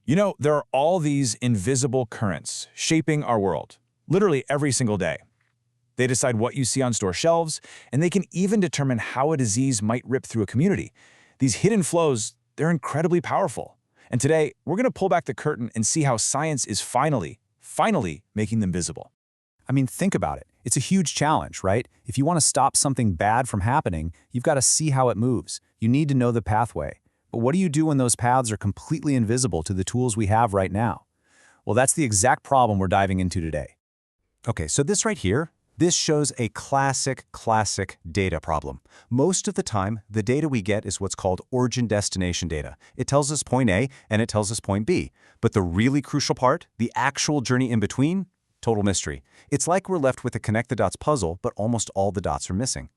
You know, there are all these invisible currents shaping our world, literally every single day. They decide what you see on store shelves, and they can even determine how a disease might rip through a community. These hidden flows, they're incredibly powerful. And today, we're going to pull back the curtain and see how science is finally making them visible. I mean, think about it. It's a huge challenge, right? If you want to stop something bad from happening, you've got to see how it moves. You need to know the pathway. But what do you do when those paths are completely invisible to the tools we have right now? Well, that's the exact problem we're diving into today. Okay, so this right here, this shows a classic data problem. Most of the time, the data we get is what's called origin-destination data. It tells us point A and it tells us point B. But the really crucial part, the actual journey in between, total mystery. It's like we're left with a connect-the-dots puzzle, but almost all the dots are missing.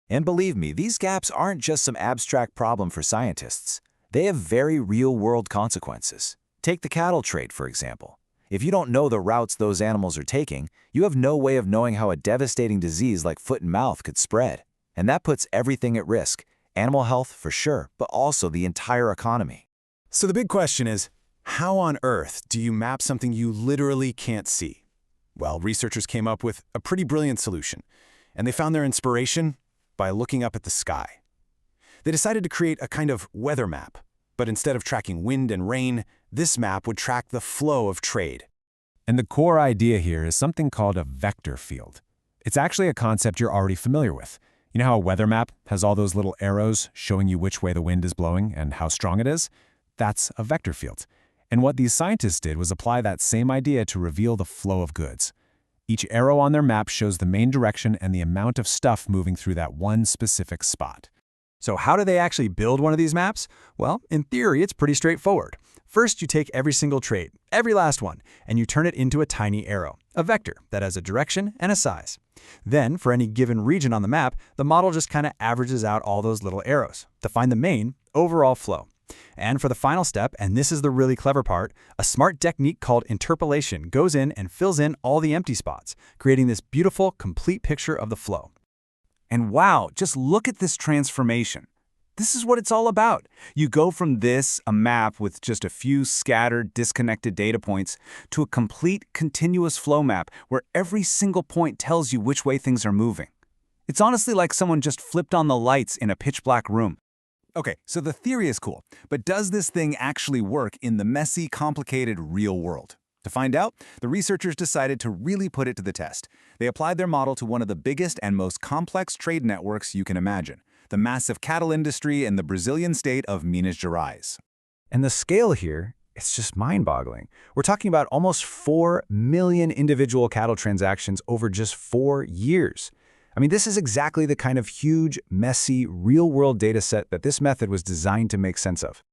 And believe me, these gaps aren't just some abstract problem for scientists. They have very real-world consequences. Take the cattle trade, for example. If you don't know the routes those animals are taking, you have no way of knowing how a devastating disease like foot and mouth could spread. And that puts everything at risk. Animal health, for sure, but also the entire economy. So the big question is, how on earth do you map something you literally can't see? Well, researchers came up with a pretty brilliant solution, and they found their inspiration by looking up at the sky. They decided to create a kind of weather map, but instead of tracking wind and rain, this map would track the flow of trade. And the core idea here is something called a vector field. It's actually a concept you're already familiar with. You know how a weather map has all those little arrows showing you which way the wind is blowing and how strong it is? That's a vector field. And what these scientists did was apply that same idea to reveal the flow of goods. Each arrow on their map shows the main direction and the amount of stuff moving through that one specific spot. So how do they actually build one of these maps? Well, in theory, it's pretty straightforward. First, you take every single trade, every last one, and you turn it into a tiny arrow, a vector that has a direction and a size. Then, for any given region on the map, the model just kind of averages out all those little arrows to find the main, overall flow. And for the final step, and this is the really clever part, a smart technique called interpolation goes in and fills in all the empty spots, creating this beautiful, complete picture of the flow. And wow, just look at this transformation. This is what it's all about. You go from this, a map with just a few scattered, disconnected data points, to a complete, continuous flow map where every single point tells you which way things are moving. It's honestly like someone just flipped on the lights in a pitch-black room. Okay, so the theory is cool, but does this thing actually work in the messy, complicated real world? To find out, the researchers decided to really put it to the test. They applied their model to one of the biggest and most complex trade networks you can imagine, the massive cattle industry in the Brazilian state of Minas Gerais. And the scale here, it's just mind-boggling. We're talking about almost 4 million individual cattle transactions over just 4 years. I mean, this is exactly the kind of huge, messy, real-world data set that this method was designed to make sense of.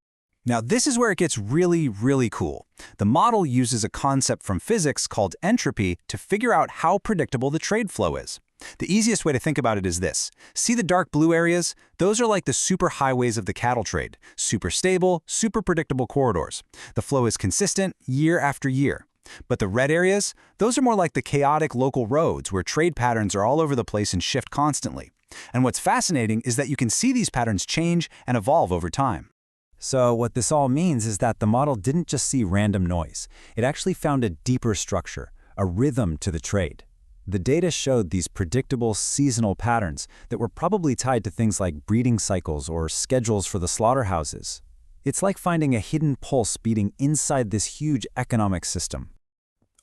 Now, this is where it gets really cool. The model uses a concept from physics called entropy to figure out how predictable the trade flow is. The easiest way to think about it is this. See the dark blue areas? Those are like the superhighways of the cattle trade. Super stable, super predictable corridors. The flow is consistent year after year. But the red areas? Those are more like the chaotic local roads where trade patterns are all over the place and shift constantly. And what's fascinating is that you can see these patterns change and evolve over time. So what this all means is that the model didn't just see random noise. It actually found a deeper structure, a rhythm to the trade. The data showed these predictable seasonal patterns that were probably tied to things like breeding cycles or schedules for the slaughterhouses. It's like finding a hidden pulse beating inside this huge economic system.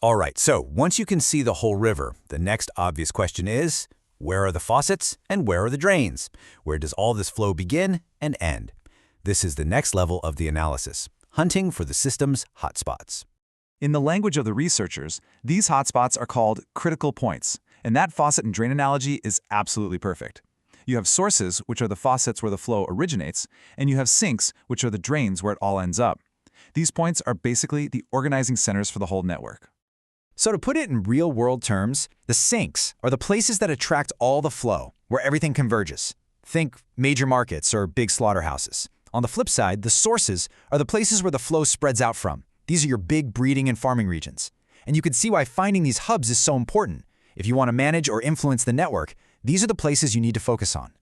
All right, so once you can see the whole river, the next obvious question is, where are the faucets and where are the drains? Where does all this flow begin and end? This is the next level of the analysis, hunting for the system's hotspots. In the language of the researchers, these hotspots are called critical points, and that faucet and drain analogy is absolutely perfect. You have sources, which are the faucets where the flow originates, and you have sinks, which are the drains where it all ends up. These points are basically the organizing centers for the whole network. So to put it in real-world terms, the sinks are the places that attract all the flow, where everything converges. Think major markets or big slaughterhouses. On the flip side, the sources are the places where the flow spreads out from. These are your big breeding and farming regions. And you can see why finding these hubs is so important. If you want to manage or influence the network, these are the places you need to focus on.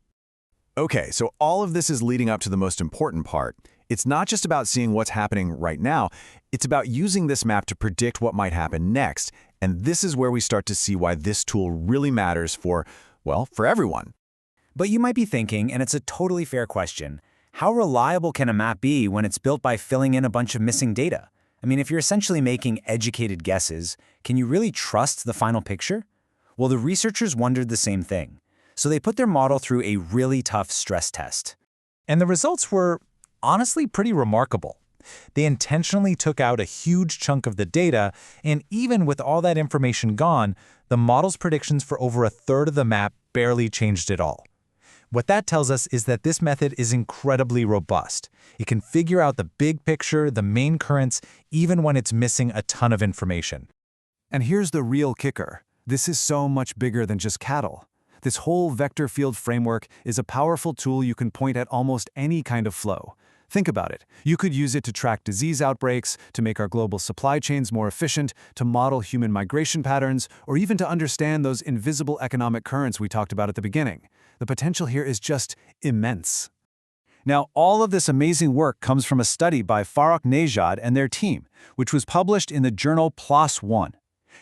Okay, so all of this is leading up to the most important part. It's not just about seeing what's happening right now, It's about using this map to predict what might happen next, and this is where we start to see why this tool really matters for, well, for everyone. But you might be thinking, and it's a totally fair question, how reliable can a map be when it's built by filling in a bunch of missing data? I mean, if you're essentially making educated guesses, can you really trust the final picture? Well, the researchers wondered the same thing. So they put their model through a really tough stress test. And the results were honestly pretty remarkable. They intentionally took out a huge chunk of the data, and even with all that information gone, the model's predictions for over a third of the map barely changed at all. What that tells us is that this method is incredibly robust. It can figure out the big picture, the main currents, even when it's missing a ton of information. And here's the real kicker. This is so much bigger than just cattle. This whole vector field framework is a powerful tool you can point at almost any kind of flow. Think about it. You could use it to track disease outbreaks, to make our global supply chains more efficient, to model human migration patterns, or even to understand those invisible economic currents we talked about at the beginning. The potential here is just immense. Now, all of this amazing work comes from a study by Farokhnejad and their team, which was published in the journal PLOS One.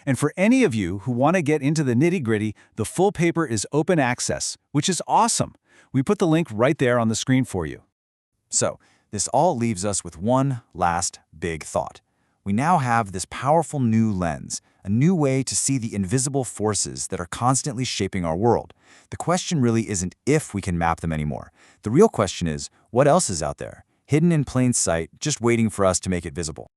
And for any of you who want to get into the nitty-gritty, the full paper is open access, which is awesome. We put the link right there on the screen for you. So, this all leaves us with one last big thought. We now have this powerful new lens, a new way to see the invisible forces that are constantly shaping our world. The question really isn't if we can map them anymore. The real question is, what else is out there, hidden in plain sight, just waiting for us to make it visible?